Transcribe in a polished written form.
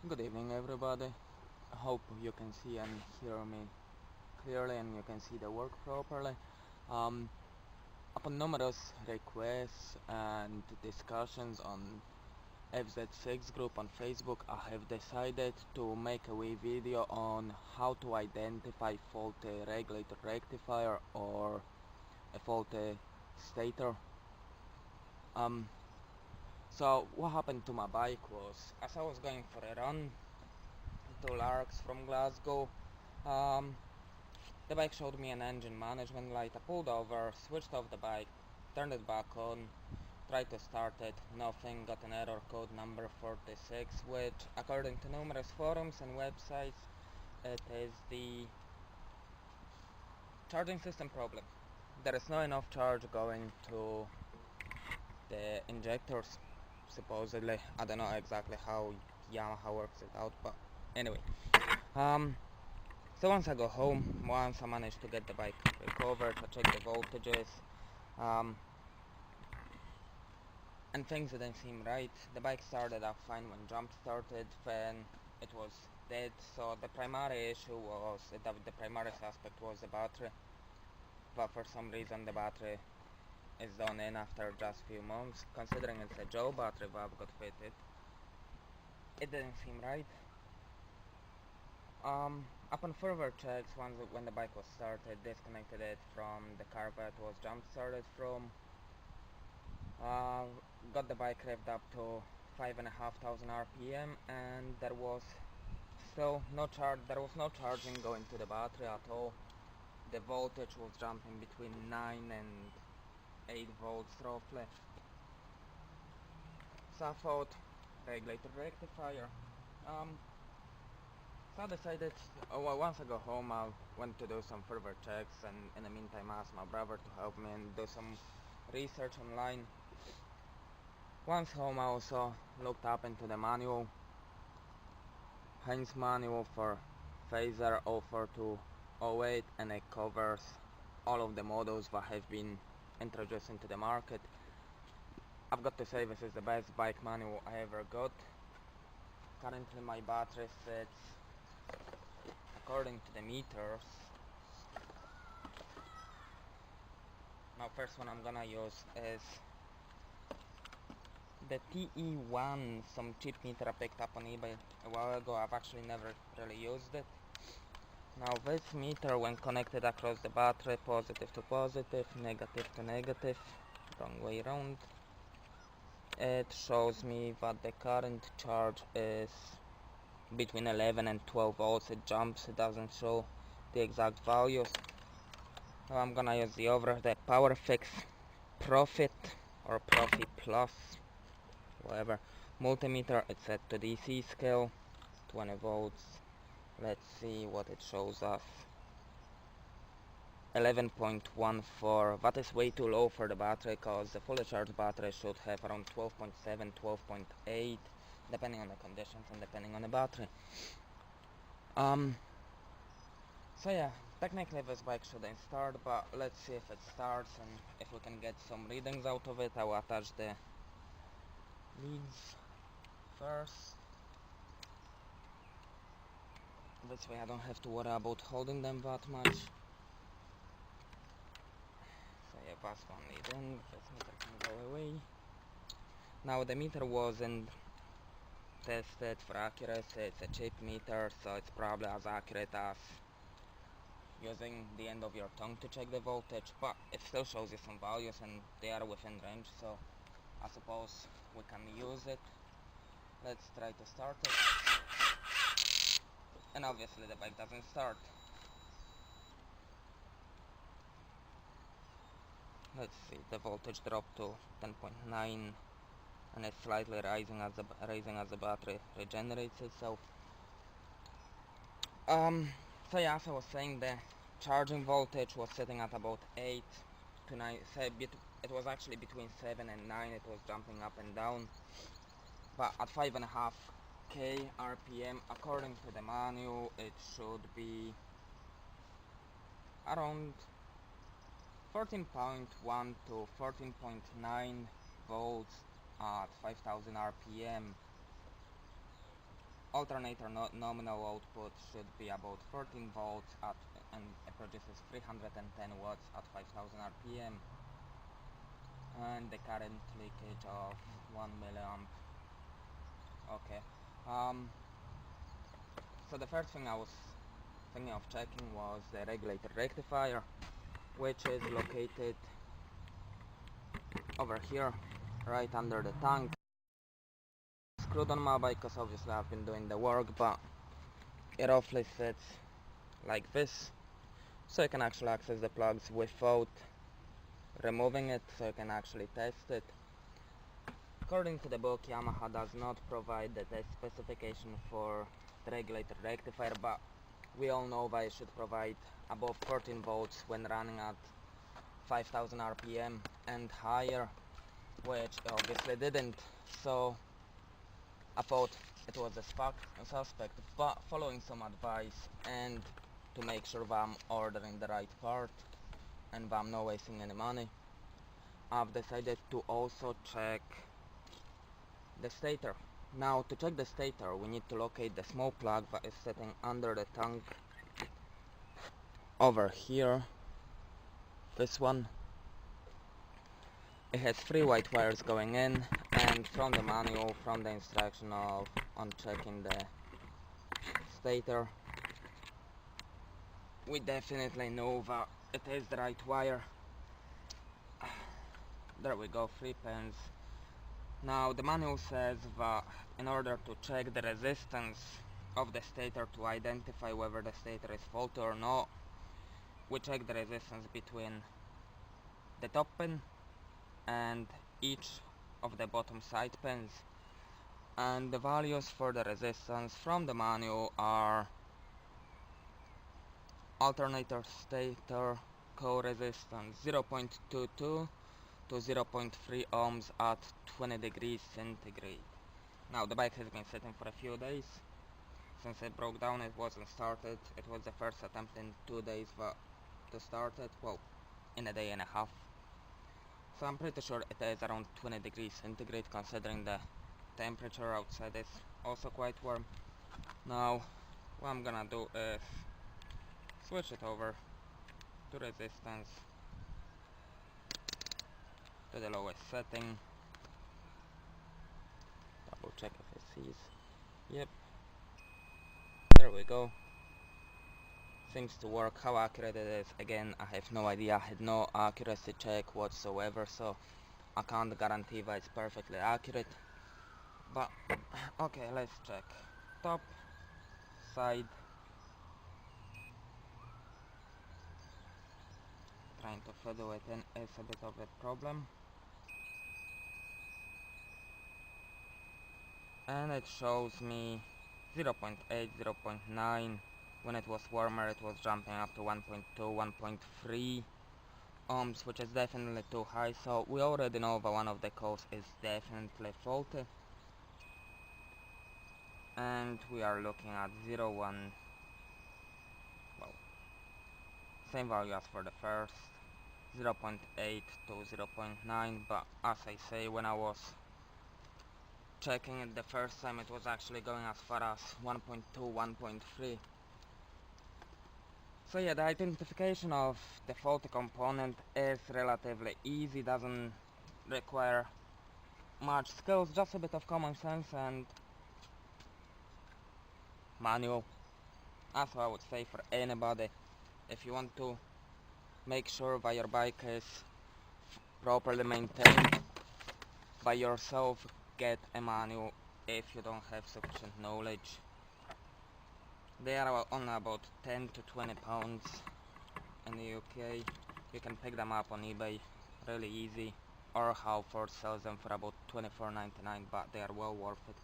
Good evening, everybody. I hope you can see and hear me clearly and you can see the work properly. Um, Upon numerous requests and discussions on FZ6 group on Facebook, I have decided to make a wee video on how to identify faulty regulator rectifier or a faulty stator. Um, so what happened to my bike was, as I was going for a run to Larks from Glasgow, um, the bike showed me an engine management light. I pulled over, switched off the bike, turned it back on, tried to start it, nothing, got an error code number 46, which according to numerous forums and websites, it is the charging system problem. There is not enough charge going to the injectors, supposedly. I don't know exactly how Yamaha works it out, but anyway. So once I go home, once I managed to get the bike recovered, I checked the voltages, um, and things didn't seem right. The bike started up fine when jump started, then it was dead. So the primary issue was, the primary suspect was the battery, but for some reason the battery is done in after just few months. Considering it's a Joe battery valve got fitted, it didn't seem right. Upon further checks, when the bike was started, disconnected it from the car that was jump started from. Got the bike revved up to 5,500 RPM, and there was still no charge. There was no charging going to the battery at all. The voltage was jumping between 9 and 8 volts roughly. So I thought regulator rectifier. So I decided, once I go home, I went to do some further checks, and in the meantime I asked my brother to help me and do some research online. Once home, I also looked up into the manual, Heinz manual for Fazer 04-08, and it covers all of the models that have been introduced into the market. I've got to say, this is the best bike manual I ever got. Currently my battery sits, according to the meters, now first one I'm gonna use is the TE1, some cheap meter I picked up on eBay a while ago. I've actually never really used it. Now this meter, when connected across the battery, positive to positive, negative to negative, wrong way around, it shows me that the current charge is between 11 and 12 volts. It jumps, it doesn't show the exact values. Now I'm gonna use the Power Fix Profit or Profit Plus, whatever multimeter. It's set to DC scale, 20 volts. Let's see what it shows us. 11.14. That is way too low for the battery, because the fully charged battery should have around 12.7, 12.8, depending on the conditions and depending on the battery. So yeah, technically this bike shouldn't start, but let's see if it starts and if we can get some readings out of it. I will attach the leads first. This way I don't have to worry about holding them that much. So yeah, that's one lead in, this meter can go away. Now the meter wasn't tested for accuracy, it's a cheap meter, so it's probably as accurate as using the end of your tongue to check the voltage, but it still shows you some values and they are within range, so I suppose we can use it. Let's try to start it, and obviously the bike doesn't start. Let's see, the voltage dropped to 10.9 and it's slightly rising as the battery regenerates itself. So yeah, as I was saying, the charging voltage was sitting at about 8 to 9, it was actually between 7 and 9, it was jumping up and down, but at 5.5k RPM, according to the manual, it should be around 14.1 to 14.9 volts at 5000 RPM. alternator nominal output should be about 14 volts and it produces 310 watts at 5000 RPM, and the current leakage of 1 milliamp. Okay, so the first thing I was thinking of checking was the regulator rectifier, which is located over here, right under the tank. Screwed on my bike because obviously I've been doing the work, but it roughly sits like this, so you can actually access the plugs without removing it, so you can actually test it. According to the book, Yamaha does not provide the test specification for the regulator rectifier, but we all know that it should provide above 14 volts when running at 5000 RPM and higher, which it obviously didn't, so I thought it was a suspect, but following some advice and to make sure that I'm ordering the right part and that I'm not wasting any money, I've decided to also check the stator. Now, to check the stator, we need to locate the small plug that is sitting under the tank over here. This one. It has 3 white wires going in, and from the manual, from the instruction on checking the stator, we definitely know that it is the right wire. There we go, 3 pins. Now the manual says that in order to check the resistance of the stator to identify whether the stator is faulty or not, we check the resistance between the top pin and each of the bottom side pins, and the values for the resistance from the manual are alternator stator co-resistance 0.22 to 0.3 ohms at 20 degrees centigrade. Now the bike has been sitting for a few days. Since it broke down, it wasn't started. It was the first attempt in 2 days to start it, well, in a day and a half. So I'm pretty sure it is around 20 degrees centigrade, considering the temperature outside is also quite warm. Now what I'm gonna do is switch it over to resistance to the lowest setting. Double check if it sees. Yep, there we go. Seems to work. How accurate it is, again, I have no idea. I had no accuracy check whatsoever, so I can't guarantee that it's perfectly accurate. But okay, let's check. Top, side. Trying to fiddle it in is a bit of a problem. And it shows me 0.8, 0.9. When it was warmer, it was jumping up to 1.2, 1.3 ohms, which is definitely too high, so we already know that one of the coils is definitely faulty. And we are looking at 0, 1, well, same value as for the first, 0.8 to 0.9, but as I say, when I was checking it the first time, it was actually going as far as 1.2, 1.3. So yeah, the identification of the faulty component is relatively easy, doesn't require much skills, just a bit of common sense and manual. That's what I would say for anybody. If you want to make sure that your bike is properly maintained by yourself, get a manual if you don't have sufficient knowledge. They are only about 10 to 20 pounds in the UK. You can pick them up on eBay really easy, or Halford sells them for about £24.99, but they are well worth it.